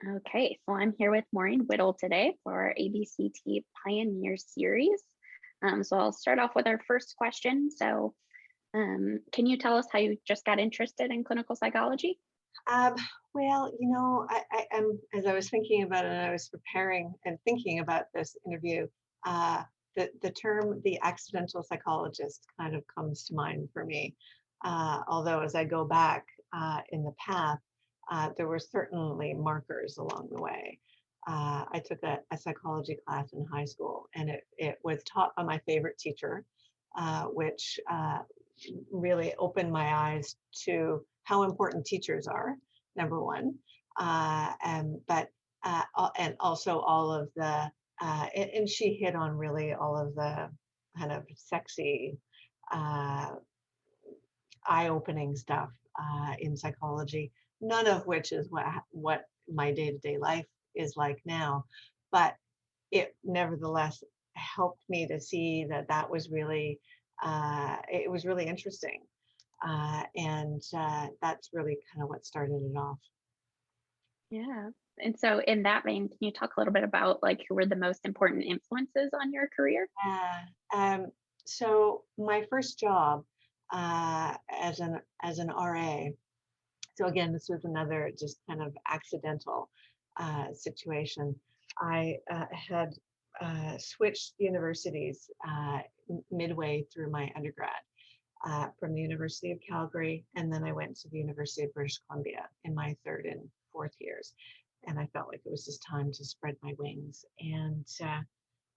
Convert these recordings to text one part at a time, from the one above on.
Okay, so I'm here with Maureen Whittle today for our ABCT Pioneer Series. So I'll start off with our first question. Can you tell us how you just got interested in clinical psychology? Um, am as I was thinking about it, and I was preparing and thinking about this interview, uh, the term the accidental psychologist kind of comes to mind for me. Although as I go back in the path, there were certainly markers along the way. I took a psychology class in high school, and it was taught by my favorite teacher, which really opened my eyes to how important teachers are, number one, and also all of the and she hit on really all of the kind of sexy, uh, eye-opening stuff in psychology. None of which is what my day-to-day life is like now, but it nevertheless helped me to see that that was really it was really interesting, and that's really kind of what started it off. Yeah. And so in that vein, can you talk a little bit about like who were the most important influences on your career? Uh, um, so my first job as an RA. So again, this was another just kind of accidental situation. I had switched universities midway through my undergrad, from the University of Calgary, and then I went to the University of British Columbia in my third and fourth years. And I felt like it was just time to spread my wings. And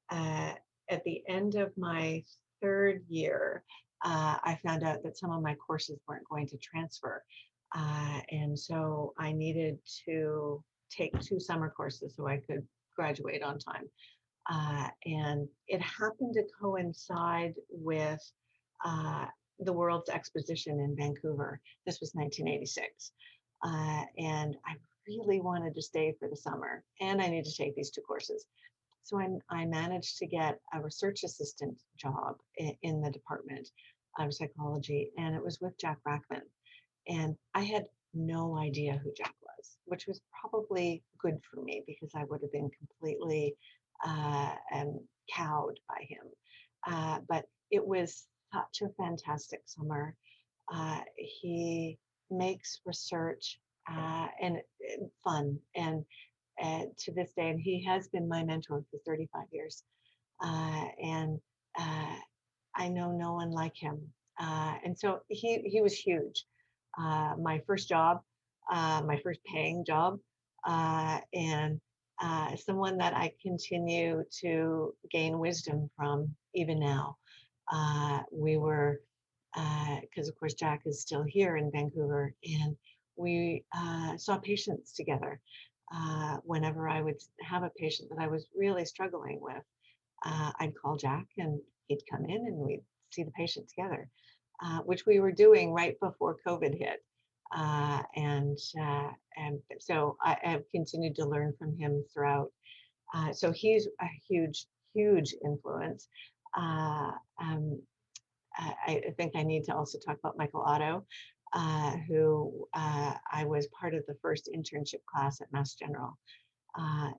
uh, at the end of my third year, I found out that some of my courses weren't going to transfer. And so I needed to take two summer courses so I could graduate on time. And it happened to coincide with uh, the World's Exposition in Vancouver. This was 1986. And I really wanted to stay for the summer, and I needed to take these two courses. So I managed to get a research assistant job in the Department of Psychology, and it was with Jack Brackman. And I had no idea who Jack was, which was probably good for me because I would have been completely cowed by him. But it was such a fantastic summer. He makes research and fun, and to this day, and he has been my mentor for 35 years. And I know no one like him. And so he was huge. My first job, my first paying job, and someone that I continue to gain wisdom from even now. We were, because of course Jack is still here in Vancouver, and we saw patients together. Whenever I would have a patient that I was really struggling with, I'd call Jack and he'd come in and we'd see the patient together, which we were doing right before COVID hit. And so I have continued to learn from him throughout. So he's a huge influence. Uh, um, I think I need to also talk about Michael Otto, who I was part of the first internship class at Mass General.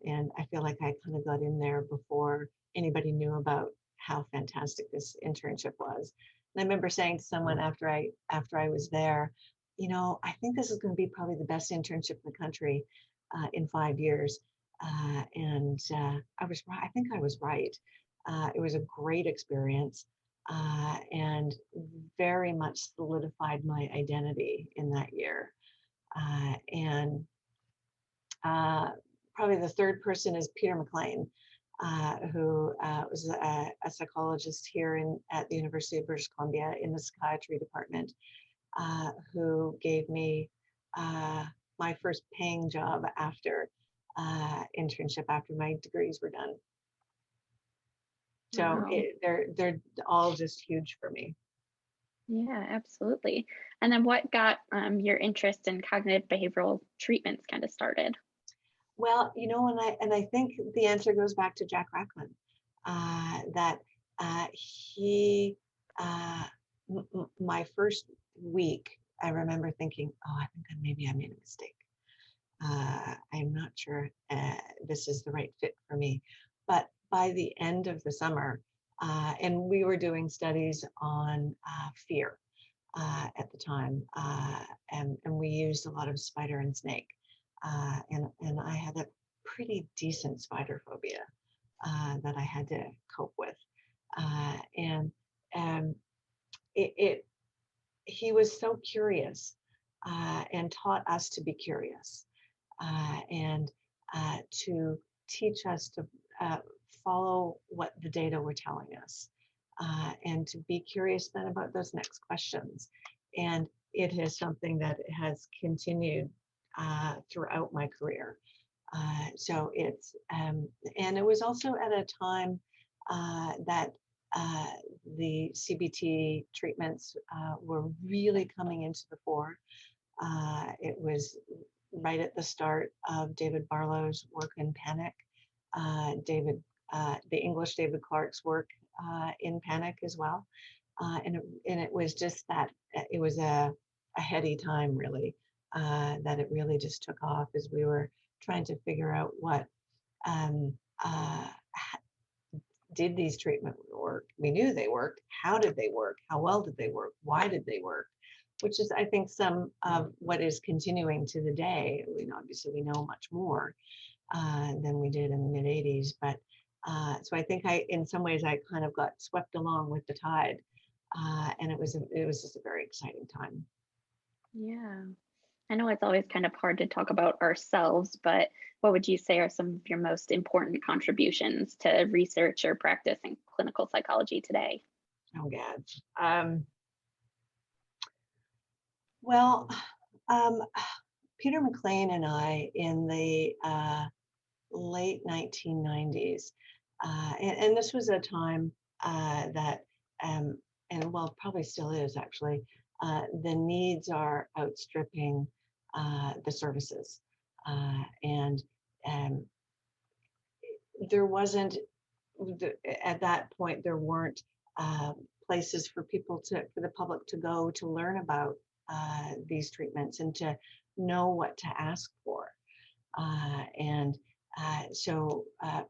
And I feel like I kind of got in there before anybody knew about how fantastic this internship was. And I remember saying to someone after I was there, I think this is going to be probably the best internship in the country in 5 years. And I was right. I think I was right. It was a great experience, and very much solidified my identity in that year. And Probably the third person is Peter McLean, who was a psychologist here at the University of British Columbia in the psychiatry department, who gave me my first paying job after internship after my degrees were done. So Wow. they're all just huge for me. Yeah, absolutely. And then what got your interest in cognitive behavioral treatments kind of started? Well, and I think the answer goes back to Jack Rackman, that he, my first week, I remember thinking, oh, I think maybe I made a mistake. I'm not sure this is the right fit for me. But by the end of the summer, and we were doing studies on fear at the time, and we used a lot of spider and snake. And I had a pretty decent spider phobia that I had to cope with. And it, it he was so curious and taught us to be curious and to teach us to uh, follow what the data were telling us and to be curious then about those next questions. And it is something that has continued throughout my career. So it's, and it was also at a time that uh, the CBT treatments were really coming into the fore. It was right at the start of David Barlow's work in Panic, the English David Clark's work in Panic as well. And it was just that it was a heady time really, that it really just took off as we were trying to figure out what um, uh, did these treatment work? We knew they worked. How did they work? How well did they work? Why did they work? Which is, I think, some of what is continuing to the day. Obviously we know much more than we did in the mid 80s, but so I think in some ways, I kind of got swept along with the tide, and it was just a very exciting time. Yeah. I know it's always kind of hard to talk about ourselves, but what would you say are some of your most important contributions to research or practice in clinical psychology today? Oh God. Well, um, Peter McLean and I in the late 1990s. And this was a time that, um, and well, probably still is actually, the needs are outstripping the services. And there wasn't, at that point, there weren't uh, places for the public to go to learn about these treatments and to know what to ask for. And so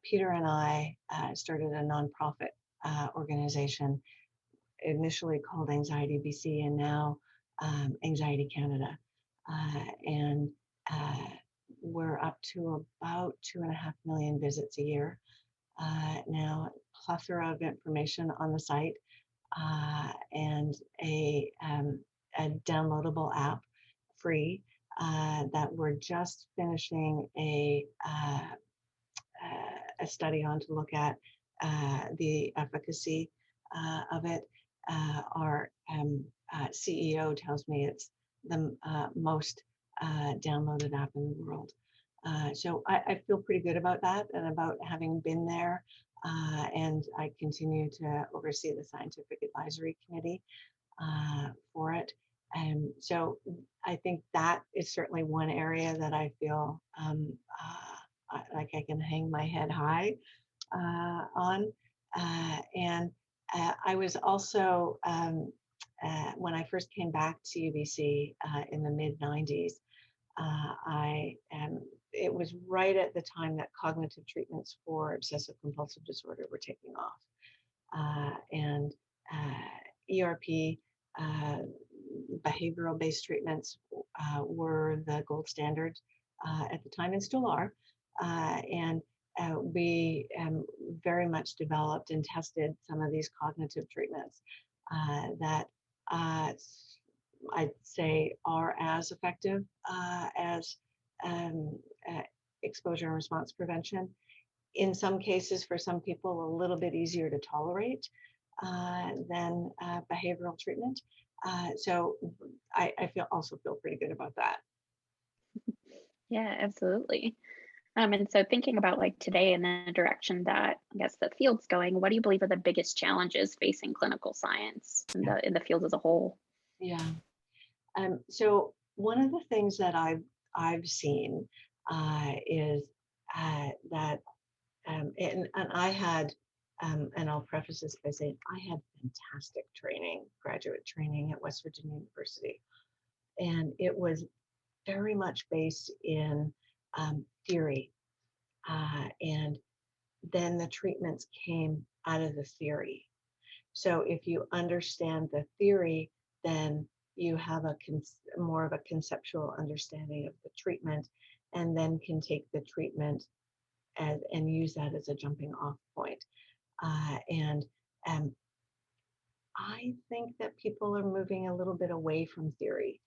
Peter and I started a nonprofit organization, initially called Anxiety BC and now Anxiety Canada. And we're up to about 2.5 million visits a year. Now, plethora of information on the site and a downloadable app free that we're just finishing a study on to look at the efficacy of it. Our CEO tells me it's the most downloaded app in the world. So I feel pretty good about that and about having been there. And I continue to oversee the scientific advisory committee for it. And so I think that is certainly one area that I feel like I can hang my head high on. And I was also, when I first came back to UBC in the mid 90s, it was right at the time that cognitive treatments for obsessive compulsive disorder were taking off. And ERP, uh, behavioral based treatments were the gold standard at the time and still are. And we very much developed and tested some of these cognitive treatments that I'd say are as effective as um, uh, exposure and response prevention. In some cases, for some people, a little bit easier to tolerate than behavioral treatment. So I also feel pretty good about that. Yeah, absolutely. And so thinking about like today and the direction that I guess the field's going, what do you believe are the biggest challenges facing clinical science in Yeah. the field as a whole? Yeah. So one of the things that I've seen is that and I had and I'll preface this by saying I had fantastic training, graduate training at West Virginia University, and it was very much based in theory. And then the treatments came out of the theory. So if you understand the theory, then you have more of a conceptual understanding of the treatment, and then can take the treatment and use that as a jumping off point. And I think that people are moving a little bit away from theory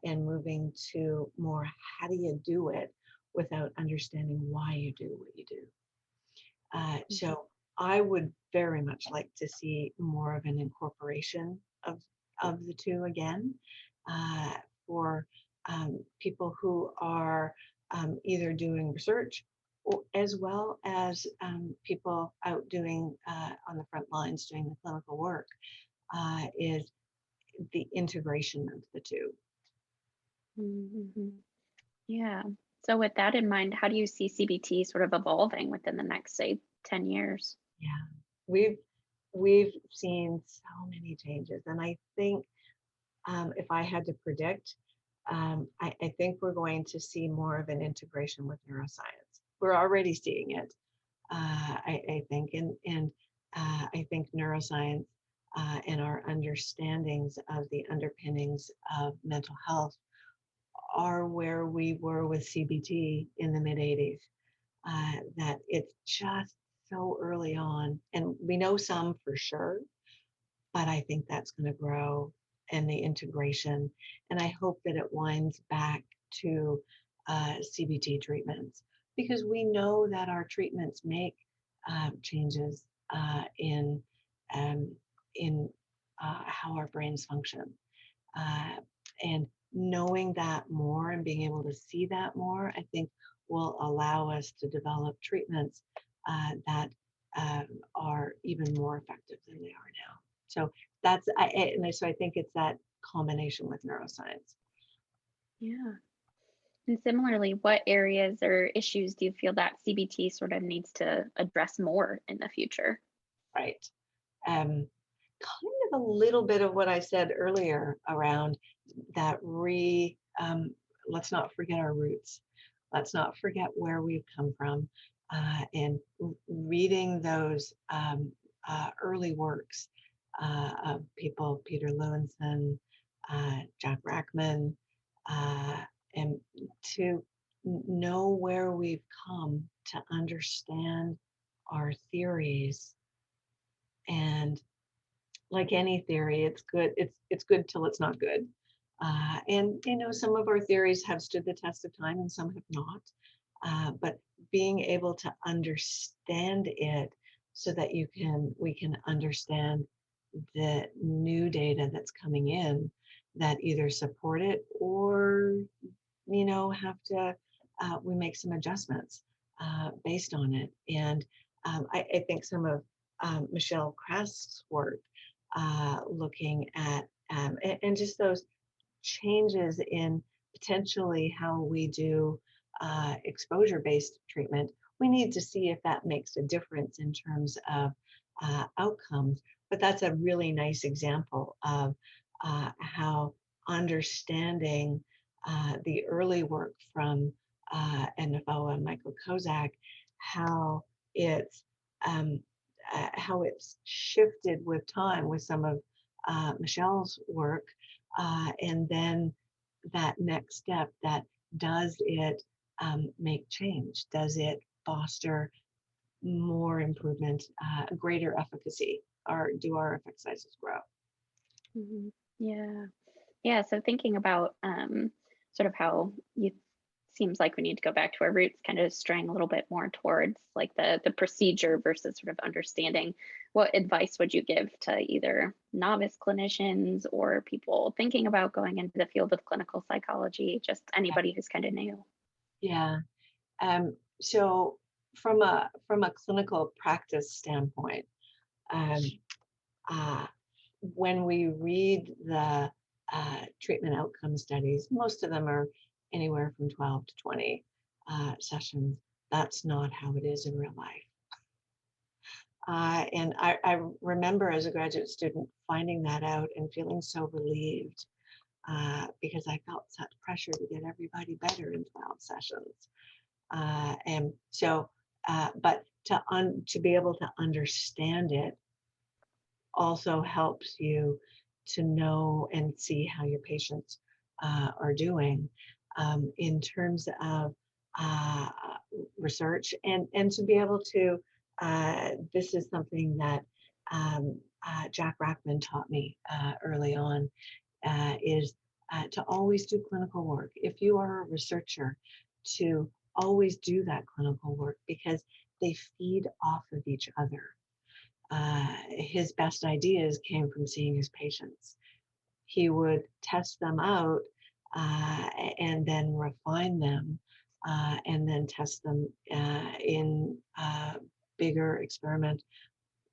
and moving to more, how do you do it without understanding why you do what you do. So I would very much like to see more of an incorporation of the two again uh, for people who are either doing research or, as well as people out doing on the front lines doing the clinical work, is the integration of the two. Mhm. Yeah. So with that in mind, how do you see CBT sort of evolving within the next, say, 10 years? Yeah, we've we've seen so many changes, and I think if I had to predict, I think we're going to see more of an integration with neuroscience. We're already seeing it, I think, and I think neuroscience and our understandings of the underpinnings of mental health are where we were with CBT in the mid 80s. That it's just so early on, and we know some for sure, but I think that's going to grow and the integration. And I hope that it winds back to CBT treatments because we know that our treatments make changes um, in how our brains function. Uh, and knowing that more and being able to see that more, I think will allow us to develop treatments that are even more effective than they are now. So so I think it's that combination with neuroscience. Yeah. And similarly, what areas or issues do you feel that CBT sort of needs to address more in the future? Right. Kind of a little bit of what I said earlier around that let's not forget our roots. Let's not forget where we've come from. And reading those early works of people, Peter Lewinson, Jack Rackman, uh, and to know where we've come to understand our theories. And like any theory, it's good. It's good till it's not good. And some of our theories have stood the test of time, and some have not. But being able to understand it, so that we can understand the new data that's coming in, that either support it or have to we make some adjustments based on it. And I think some of Michelle Krast's work looking at and just those changes in potentially how we do exposure-based treatment. We need to see if that makes a difference in terms of outcomes. But that's a really nice example of how understanding the early work from NFO and Michael Kozak, how it's um, how it's shifted with time with some of Michelle's work, and then that next step, that does it make change? Does it foster more improvement, greater efficacy, or do our effect sizes grow? Mhm. Yeah. Yeah. So thinking about sort of how you seems like we need to go back to our roots, kind of straying a little bit more towards like the procedure versus sort of understanding. What advice would you give to either novice clinicians or people thinking about going into the field of clinical psychology, just anybody who's kind of new? Yeah. So from a clinical practice standpoint, um, uh, when we read the treatment outcome studies, most of them are anywhere from 12 to 20 sessions. That's not how it is in real life. And I remember as a graduate student finding that out and feeling so relieved because I felt such pressure to get everybody better in 12 sessions. And so, but to be able to understand it also helps you to know and see how your patients are doing in terms of uh, research, and to be able to, this is something that Jack Rackman taught me early on, is to always do clinical work. If you are a researcher, to always do that clinical work because they feed off of each other. His best ideas came from seeing his patients. He would test them out and then refine them and then test them in bigger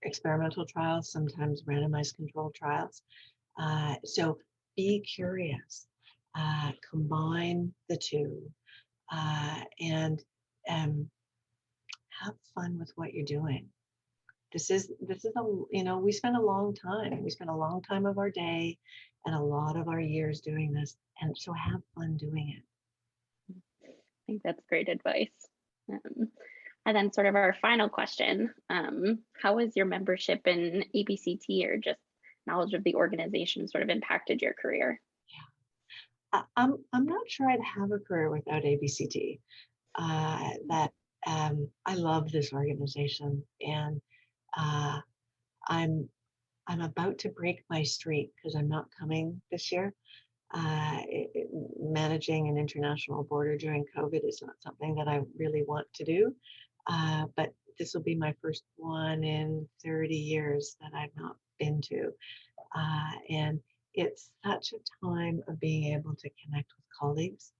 experimental trials, sometimes randomized controlled trials. So be curious, combine the two, and have fun with what you're doing. This is we spend a long time. We spend a long time of our day and a lot of our years doing this, and so have fun doing it. I think that's great advice. And then sort of our final question, how has your membership in ABCT or just knowledge of the organization sort of impacted your career? I'm not sure I'd have a career without ABCT. That I love this organization, and I'm about to break my streak because I'm not coming this year. Managing an international border during COVID is not something that I really want to do, but this will be my first one in 30 years that I've not been to. And it's such a time of being able to connect with colleagues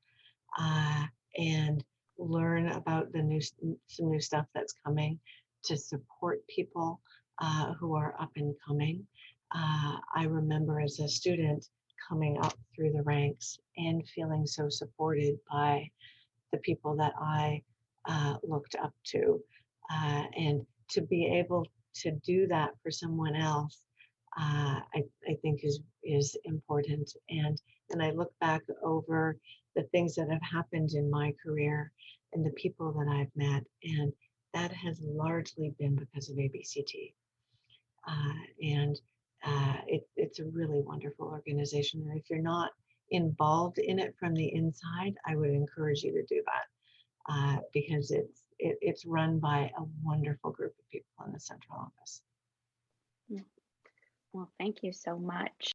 and learn about some new stuff that's coming, to support people who are up and coming. I remember as a student coming up through the ranks and feeling so supported by the people that I looked up to, and to be able to do that for someone else, I think is important. And I look back over the things that have happened in my career and the people that I've met, and that has largely been because of ABCT. And it's a really wonderful organization. And if you're not involved in it from the inside, I would encourage you to do that because it's run by a wonderful group of people in the central office. Well, thank you so much.